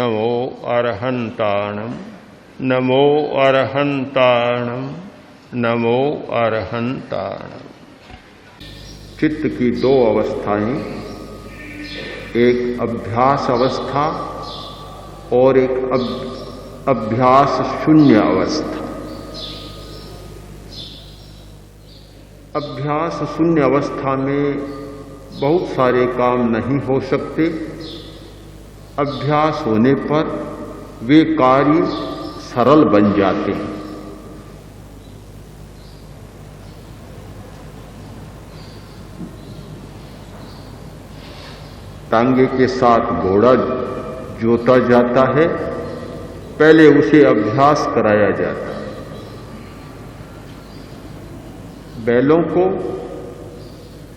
नमो अरहन्ताणं नमो अरहन्ताणं नमो अरहन्ताणं। चित्त की दो अवस्थाएं, एक अभ्यास अवस्था और एक अभ्यास शून्य अवस्था। अभ्यास शून्य अवस्था में बहुत सारे काम नहीं हो सकते। अभ्यास होने पर वे कार्य सरल बन जाते हैं। टांगे के साथ घोड़ा जोता जाता है, पहले उसे अभ्यास कराया जाता है। बैलों को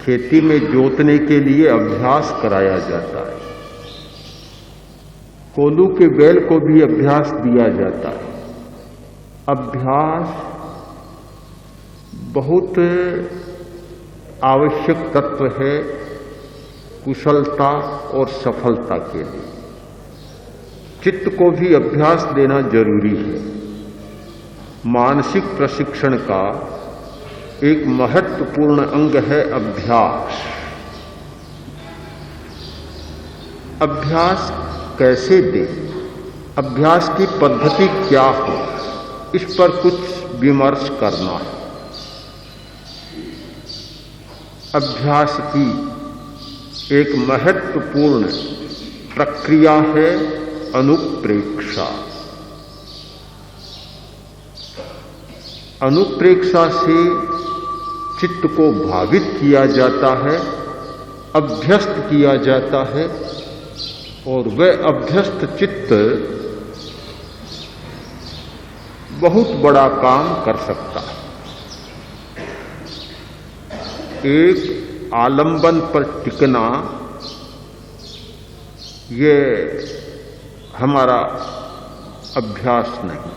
खेती में जोतने के लिए अभ्यास कराया जाता है। कोल्हू के बैल को भी अभ्यास दिया जाता है। अभ्यास बहुत आवश्यक तत्व है कुशलता और सफलता के लिए। चित्त को भी अभ्यास देना जरूरी है। मानसिक प्रशिक्षण का एक महत्वपूर्ण अंग है अभ्यास। अभ्यास कैसे दें, अभ्यास की पद्धति क्या हो, इस पर कुछ विमर्श करना है। अभ्यास की एक महत्वपूर्ण प्रक्रिया है अनुप्रेक्षा। अनुप्रेक्षा से चित्त को भावित किया जाता है, अभ्यस्त किया जाता है और वह अभ्यस्त चित्त बहुत बड़ा काम कर सकता है। एक आलंबन पर टिकना ये हमारा अभ्यास नहीं।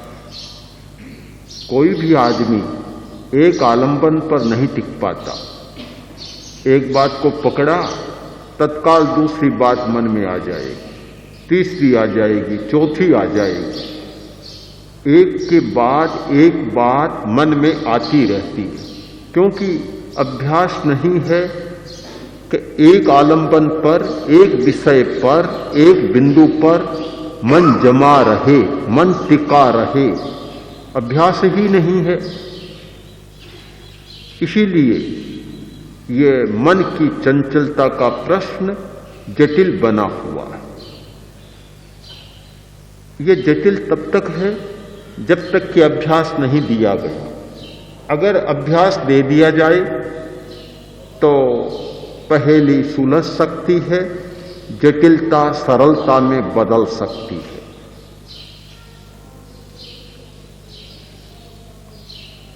कोई भी आदमी एक आलंबन पर नहीं टिक पाता। एक बात को पकड़ा, तत्काल दूसरी बात मन में आ जाएगी, तीसरी आ जाएगी, चौथी आ जाएगी। एक के बाद एक बात मन में आती रहती है, क्योंकि अभ्यास नहीं है कि एक आलंबन पर, एक विषय पर, एक बिंदु पर मन जमा रहे, मन टिका रहे। अभ्यास ही नहीं है। इसीलिए ये मन की चंचलता का प्रश्न जटिल बना हुआ है। ये जटिल तब तक है जब तक कि अभ्यास नहीं दिया गया। अगर अभ्यास दे दिया जाए तो पहेली सुलझ सकती है, जटिलता सरलता में बदल सकती है।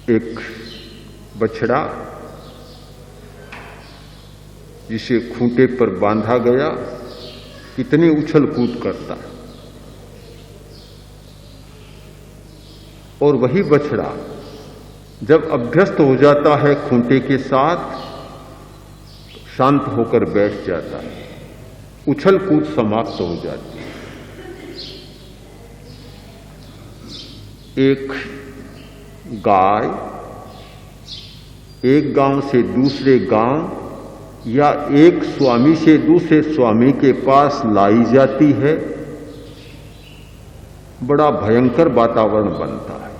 एक बछड़ा जिसे खूंटे पर बांधा गया कितनी उछल कूद करता है, और वही बछड़ा जब अभ्यस्त हो जाता है खूंटे के साथ, शांत होकर बैठ जाता है, उछल कूद समाप्त हो जाती है। एक गाय एक गांव से दूसरे गांव या एक स्वामी से दूसरे स्वामी के पास लाई जाती है, बड़ा भयंकर वातावरण बनता है।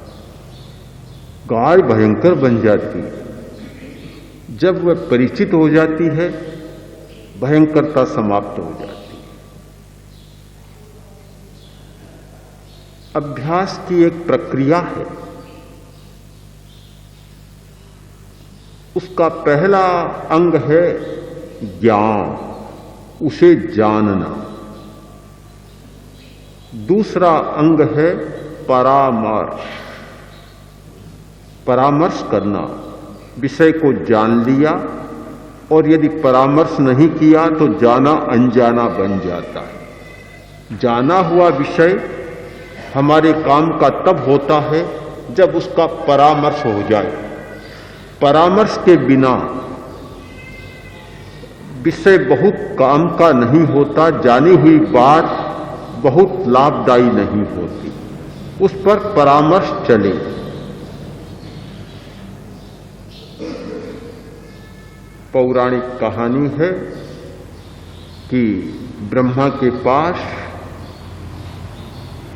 गाय भयंकर बन जाती है। जब वह परिचित हो जाती है, भयंकरता समाप्त हो जाती है। अभ्यास की एक प्रक्रिया है। उसका पहला अंग है ज्ञान, उसे जानना। दूसरा अंग है परामर्श, परामर्श करना। विषय को जान लिया, और यदि परामर्श नहीं किया तो जाना अनजाना बन जाता है। जाना हुआ विषय हमारे काम का तब होता है जब उसका परामर्श हो जाए। परामर्श के बिना विषय बहुत काम का नहीं होता। जानी हुई बात बहुत लाभदायी नहीं होती, उस पर परामर्श चले। पौराणिक कहानी है कि ब्रह्मा के पास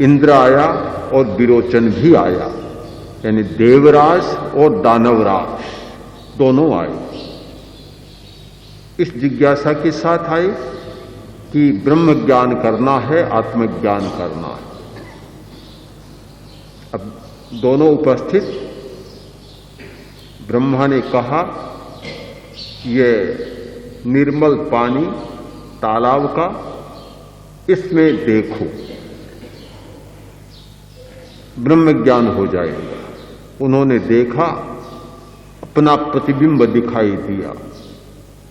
इंद्र आया और विरोचन भी आया, यानी देवराज और दानवराज दोनों आए। इस जिज्ञासा के साथ आए कि ब्रह्म ज्ञान करना है, आत्मज्ञान करना है। अब दोनों उपस्थित, ब्रह्मा ने कहा ये निर्मल पानी तालाब का, इसमें देखो, ब्रह्म ज्ञान हो जाएगा। उन्होंने देखा, अपना प्रतिबिंब दिखाई दिया,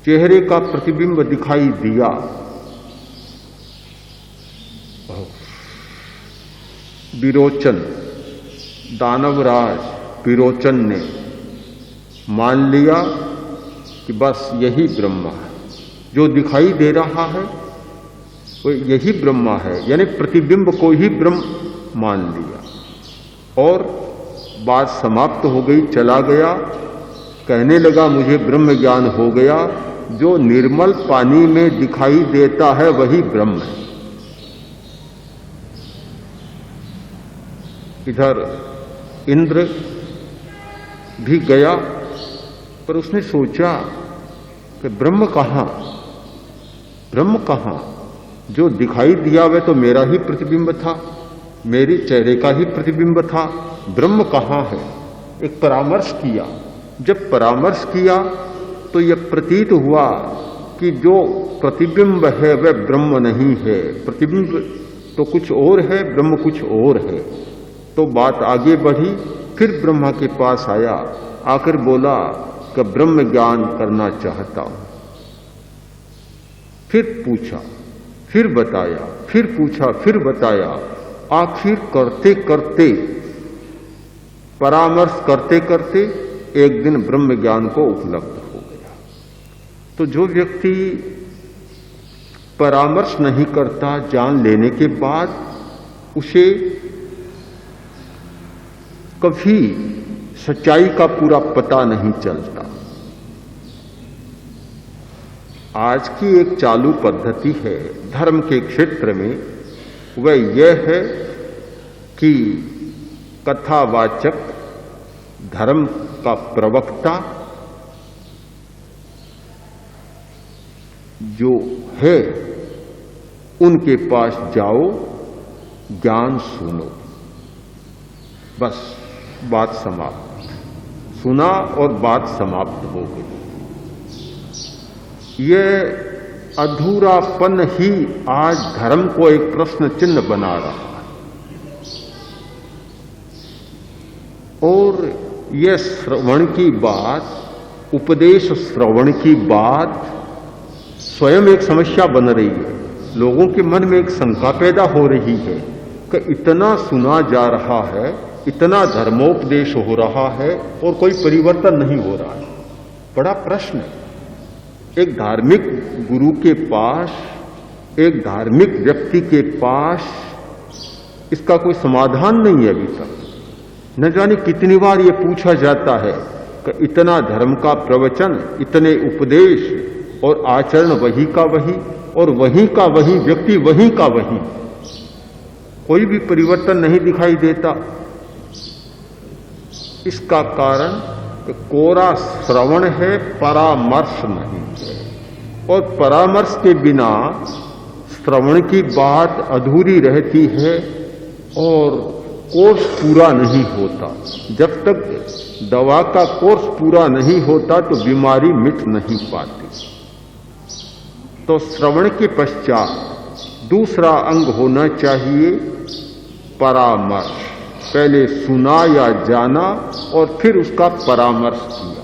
चेहरे का प्रतिबिंब दिखाई दिया। विरोचन, दानवराज विरोचन ने मान लिया कि बस यही ब्रह्मा है, जो दिखाई दे रहा है वो यही ब्रह्मा है, यानी प्रतिबिंब को ही ब्रह्म मान लिया। और बात समाप्त हो गई, चला गया, कहने लगा मुझे ब्रह्म ज्ञान हो गया, जो निर्मल पानी में दिखाई देता है वही ब्रह्म है। इधर इंद्र भी गया, पर उसने सोचा कि ब्रह्म कहां, ब्रह्म कहां? जो दिखाई दिया वह तो मेरा ही प्रतिबिंब था, मेरे चेहरे का ही प्रतिबिंब था, ब्रह्म कहां है? एक परामर्श किया। जब परामर्श किया तो यह प्रतीत हुआ कि जो प्रतिबिंब है वह ब्रह्म नहीं है, प्रतिबिंब तो कुछ और है, ब्रह्म कुछ और है। तो बात आगे बढ़ी, फिर ब्रह्मा के पास आया, आकर बोला कि ब्रह्म ज्ञान करना चाहता हूं। फिर पूछा, फिर बताया, फिर पूछा, फिर बताया, आखिर करते करते, परामर्श करते करते एक दिन ब्रह्म ज्ञान को उपलब्ध हो गया। तो जो व्यक्ति परामर्श नहीं करता, जान लेने के बाद उसे कभी सच्चाई का पूरा पता नहीं चलता। आज की एक चालू पद्धति है धर्म के क्षेत्र में, वह यह है कि कथावाचक, धर्म का प्रवक्ता जो है उनके पास जाओ, ज्ञान सुनो, बस बात समाप्त। सुना और बात समाप्त हो गई। यह अधूरापन ही आज धर्म को एक प्रश्न चिन्ह बना रहा है। और यह श्रवण की बात, उपदेश श्रवण की बात स्वयं एक समस्या बन रही है। लोगों के मन में एक शंका पैदा हो रही है कि इतना सुना जा रहा है, इतना धर्मोपदेश हो रहा है और कोई परिवर्तन नहीं हो रहा है। बड़ा प्रश्न है। एक धार्मिक गुरु के पास, एक धार्मिक व्यक्ति के पास इसका कोई समाधान नहीं है अभी तक। न जाने कितनी बार ये पूछा जाता है कि इतना धर्म का प्रवचन, इतने उपदेश और आचरण वही का वही, और वही का वही व्यक्ति, वही का वही, कोई भी परिवर्तन नहीं दिखाई देता। इसका कारण कोरा श्रवण है, परामर्श नहीं है। और परामर्श के बिना श्रवण की बात अधूरी रहती है और कोर्स पूरा नहीं होता। जब तक दवा का कोर्स पूरा नहीं होता तो बीमारी मिट नहीं पाती। तो श्रवण के पश्चात दूसरा अंग होना चाहिए परामर्श। पहले सुना या जाना और फिर उसका परामर्श किया।